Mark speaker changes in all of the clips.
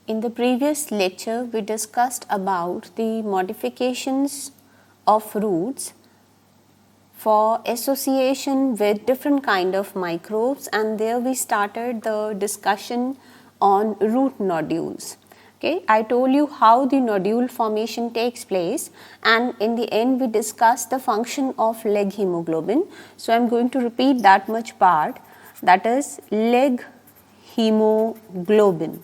Speaker 1: In the previous lecture, we discussed about the modifications of roots for association with different kind of microbes, and there we started the discussion on root nodules. Okay, I told you how the nodule formation takes place, and in the end we discussed the function of leg hemoglobin. So I am going to repeat that much part, that is leg hemoglobin.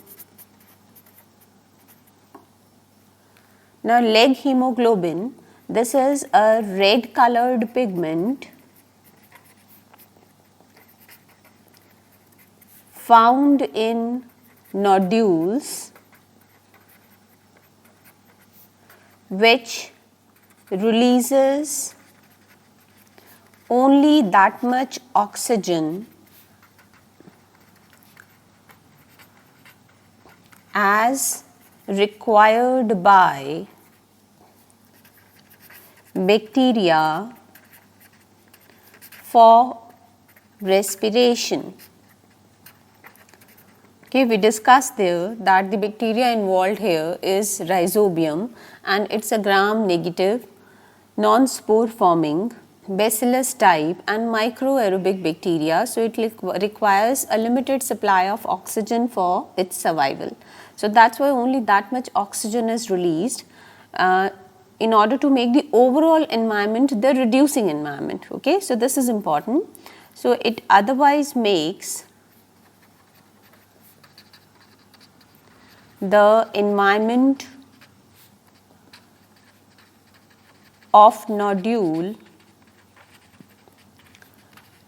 Speaker 1: Now leg hemoglobin, this is a red colored pigment found in nodules which releases only that much oxygen as required by bacteria for respiration. Okay, we discussed there that the bacteria involved here is Rhizobium, and it's a gram-negative, non-spore forming, bacillus type and microaerobic bacteria. So it requires a limited supply of oxygen for its survival. So that's why only that much oxygen is released in order to make the overall environment the reducing environment. Okay, so this is important. So it otherwise makes the environment of nodule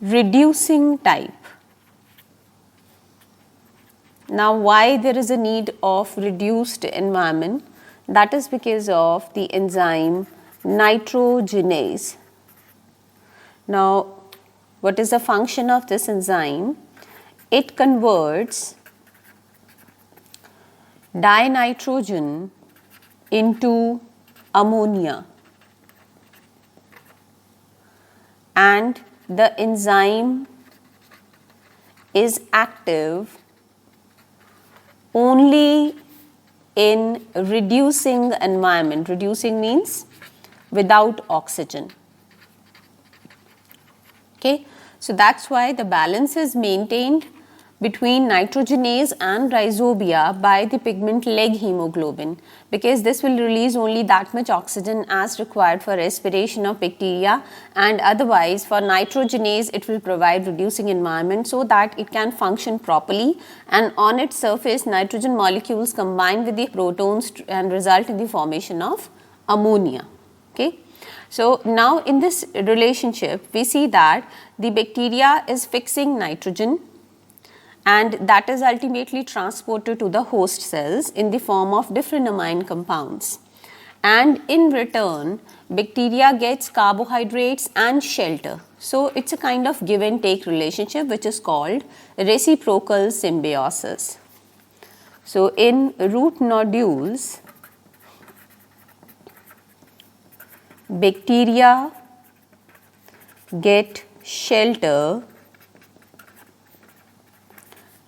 Speaker 1: reducing type. Now why there is a need of reduced environment? That is because of the enzyme nitrogenase. Now what is the function of this enzyme? It converts dinitrogen into ammonia, and the enzyme is active only in reducing environment. Reducing means without oxygen. Okay, so that's why the balance is maintained between nitrogenase and rhizobia by the pigment leg hemoglobin, because this will release only that much oxygen as required for respiration of bacteria, and otherwise for nitrogenase it will provide reducing environment so that it can function properly, and on its surface nitrogen molecules combine with the protons and result in the formation of ammonia. Okay. So now in this relationship we see that the bacteria is fixing nitrogen, and that is ultimately transported to the host cells in the form of different amine compounds, and in return bacteria gets carbohydrates and shelter. So it's a kind of give and take relationship which is called reciprocal symbiosis. So in root nodules, bacteria get shelter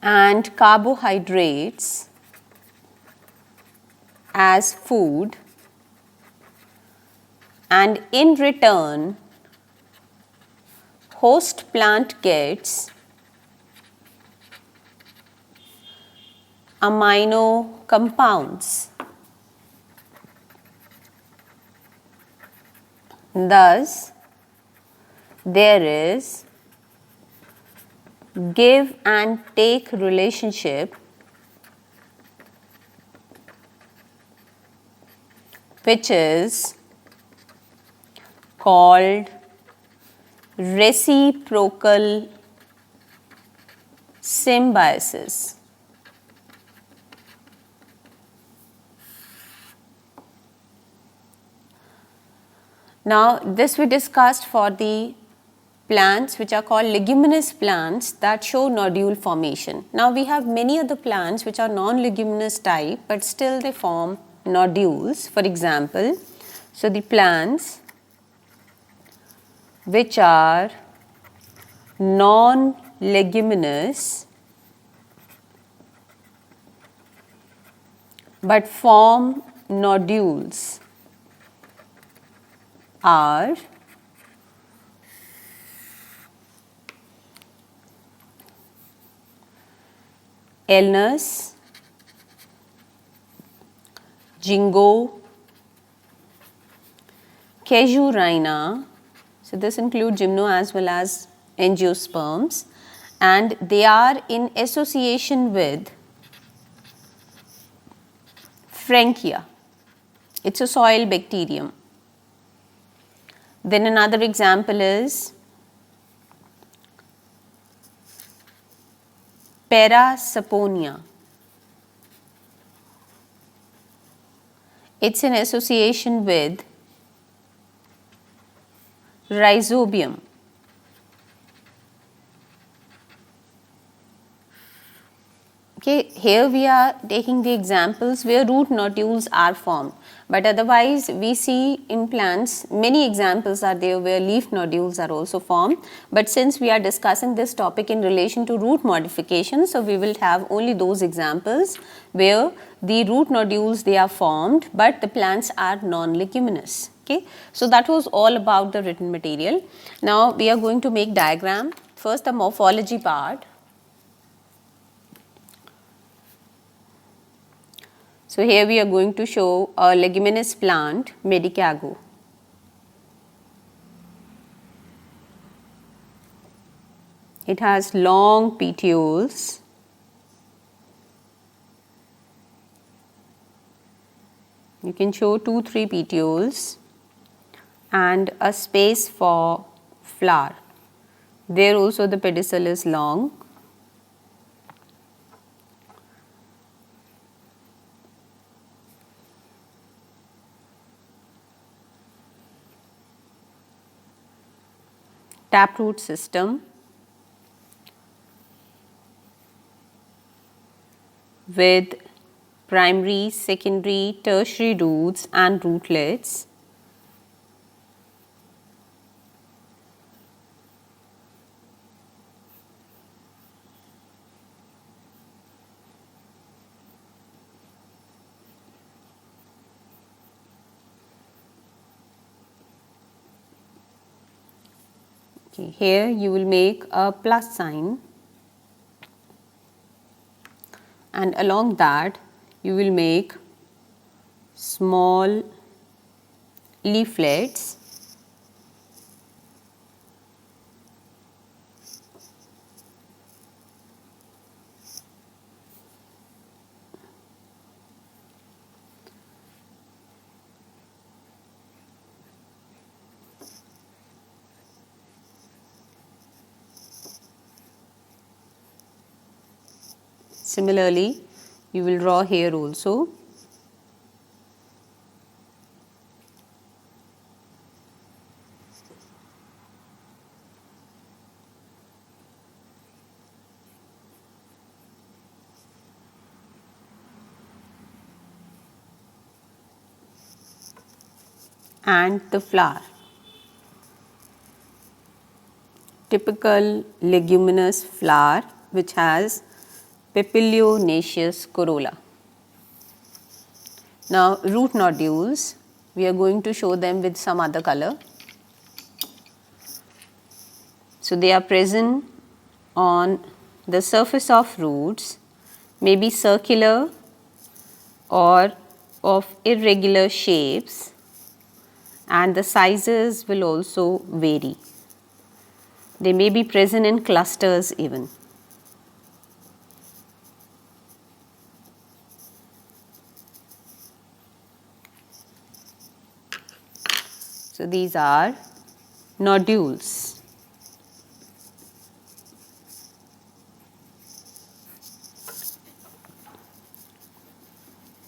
Speaker 1: and carbohydrates as food, and in return host plant gets amino compounds. Thus, there is give and take relationship which is called reciprocal symbiosis. Now this we discussed for the plants which are called leguminous plants that show nodule formation. Now we have many other plants which are non-leguminous type, but still they form nodules. For example, so the plants which are non-leguminous but form nodules are Elnus, Jingo, Casuarina. So this includes gymno as well as angiosperms, and they are in association with Frankia. It's a soil bacterium. Then another example is Parasaponia. It's in association with Rhizobium. Okay, here we are taking the examples where root nodules are formed, but otherwise we see in plants many examples are there where leaf nodules are also formed, but since we are discussing this topic in relation to root modification, so we will have only those examples where the root nodules they are formed, but the plants are non-leguminous. Okay, so that was all about the written material. Now we are going to make diagram. First the morphology part. So here we are going to show a leguminous plant, Medicago. It has long petioles. You can show 2-3 petioles and a space for flower. There also the pedicel is long. Taproot system with primary, secondary, tertiary roots and rootlets. Okay, here you will make a plus sign, and along that you will make small leaflets. Similarly, you will draw here also. And the flower. Typical leguminous flower which has papilionaceous corolla. Now root nodules, we are going to show them with some other color. So they are present on the surface of roots, may be circular or of irregular shapes, and the sizes will also vary. They may be present in clusters even. So these are nodules.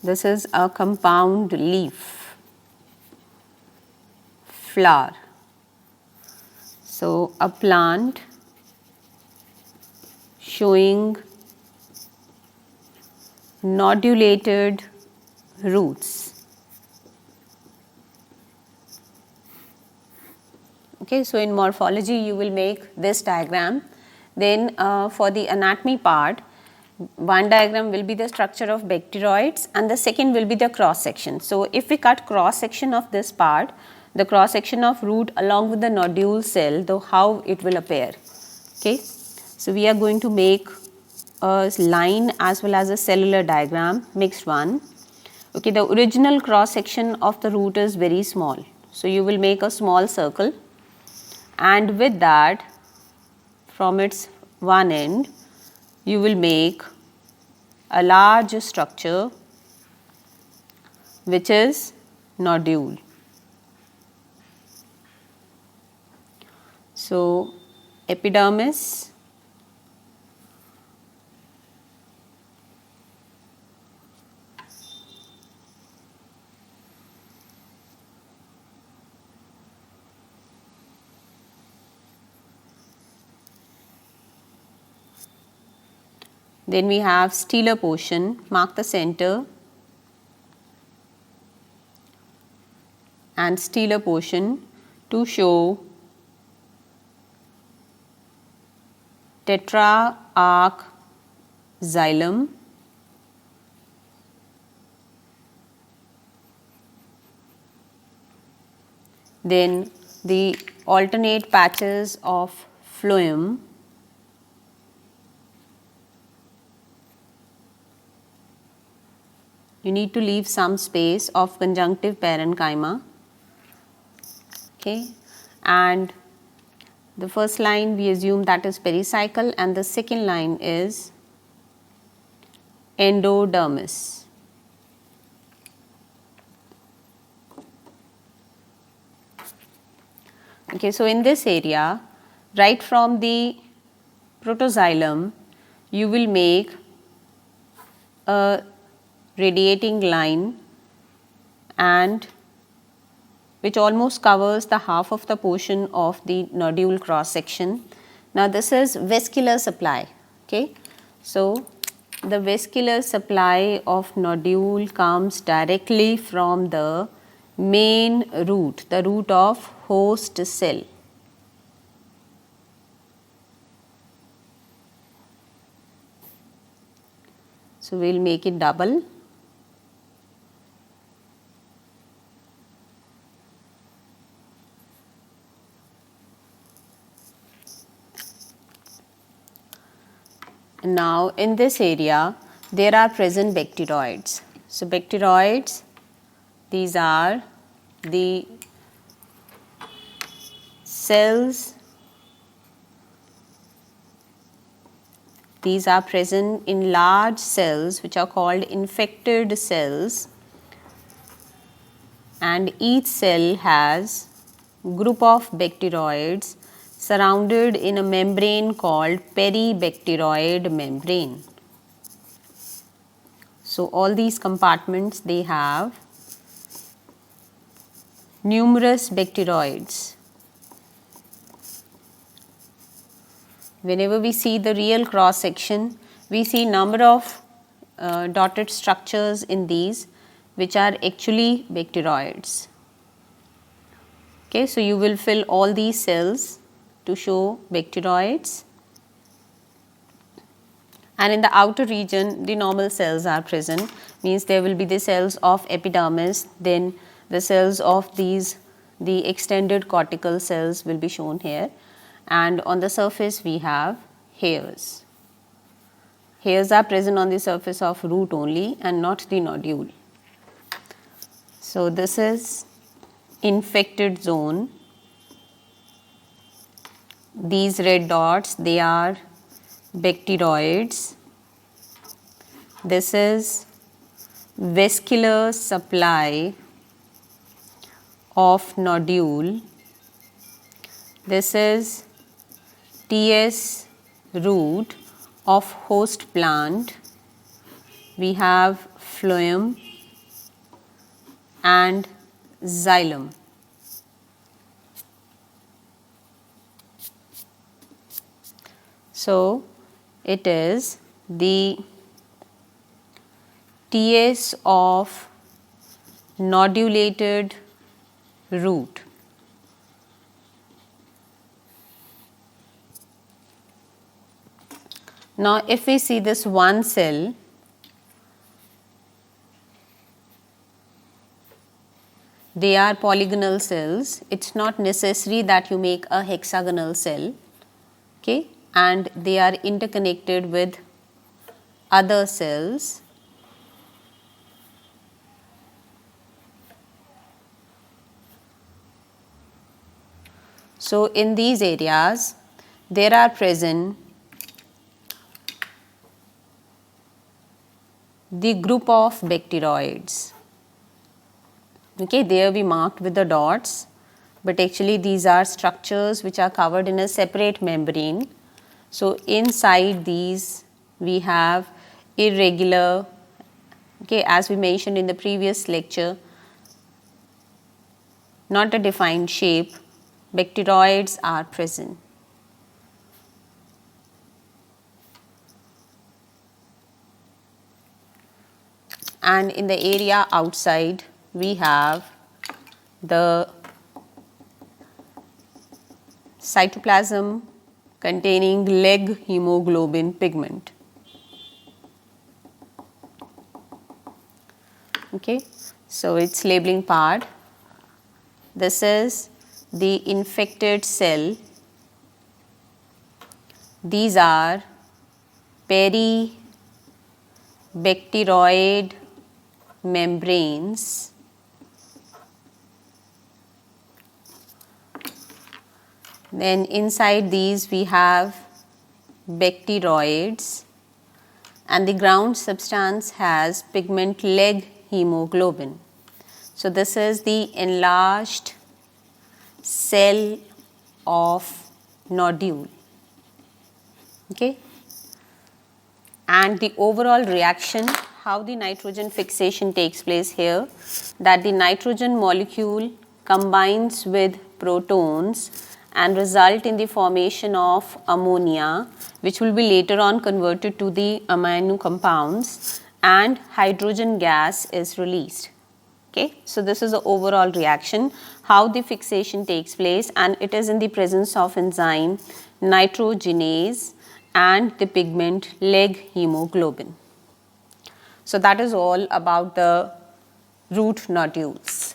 Speaker 1: This is a compound leaf, flower. So a plant showing nodulated roots. Okay, so in morphology you will make this diagram. Then for the anatomy part, one diagram will be the structure of bacteroids and the second will be the cross section. So, if we cut cross section of this part, the cross section of root along with the nodule cell, though how it will appear. Okay. So, we are going to make a line as well as a cellular diagram, mixed one. Okay, the original cross section of the root is very small. So, you will make a small circle and with that from its one end you will make a large structure which is nodule. So, epidermis, then we have stellar portion, mark the center, and stellar portion to show tetra-arch xylem, then the alternate patches of phloem, you need to leave some space of conjunctive parenchyma. Okay. And the first line we assume that is pericycle and the second line is endodermis. Okay, so in this area, right from the protoxylem, you will make a radiating line and which almost covers the half of the portion of the nodule cross section. Now, this is vascular supply. Okay. So, the vascular supply of nodule comes directly from the main root, the root of host cell. So, we will make it double. Now, in this area there are present bacteroids. So, bacteroids, these are the cells, these are present in large cells which are called infected cells, and each cell has group of bacteroids surrounded in a membrane called peribacteroid membrane. So, all these compartments, they have numerous bacteroids. Whenever we see the real cross section, we see number of dotted structures in these which are actually bacteroids. Okay, so, you will fill all these cells to show bacteroids, and in the outer region the normal cells are present, means there will be the cells of epidermis, then the cells of these, the extended cortical cells will be shown here, and on the surface we have hairs. Hairs are present on the surface of root only and not the nodule. So, this is infected zone. These red dots, they are bacteroids. This is vascular supply of nodule. This is TS root of host plant. We have phloem and xylem. So, it is the TS of nodulated root. Now if we see this one cell, they are polygonal cells. It's not necessary that you make a hexagonal cell, okay, and they are interconnected with other cells. So in these areas there are present the group of bacteroids. Okay, there we marked with the dots, but actually these are structures which are covered in a separate membrane. So inside these we have irregular, okay, as we mentioned in the previous lecture, not a defined shape, bacteroids are present. And in the area outside we have the cytoplasm containing leg hemoglobin pigment. Okay, so its labeling part. This is the infected cell. These are peribacteroid membranes. Then inside these we have bacteroids, and the ground substance has pigment leg hemoglobin. So this is the enlarged cell of nodule, okay, and the overall reaction, how the nitrogen fixation takes place here, that the nitrogen molecule combines with protons and result in the formation of ammonia, which will be later on converted to the amino compounds, and hydrogen gas is released. Okay, so this is the overall reaction, how the fixation takes place, and it is in the presence of enzyme nitrogenase and the pigment leg hemoglobin. So that is all about the root nodules.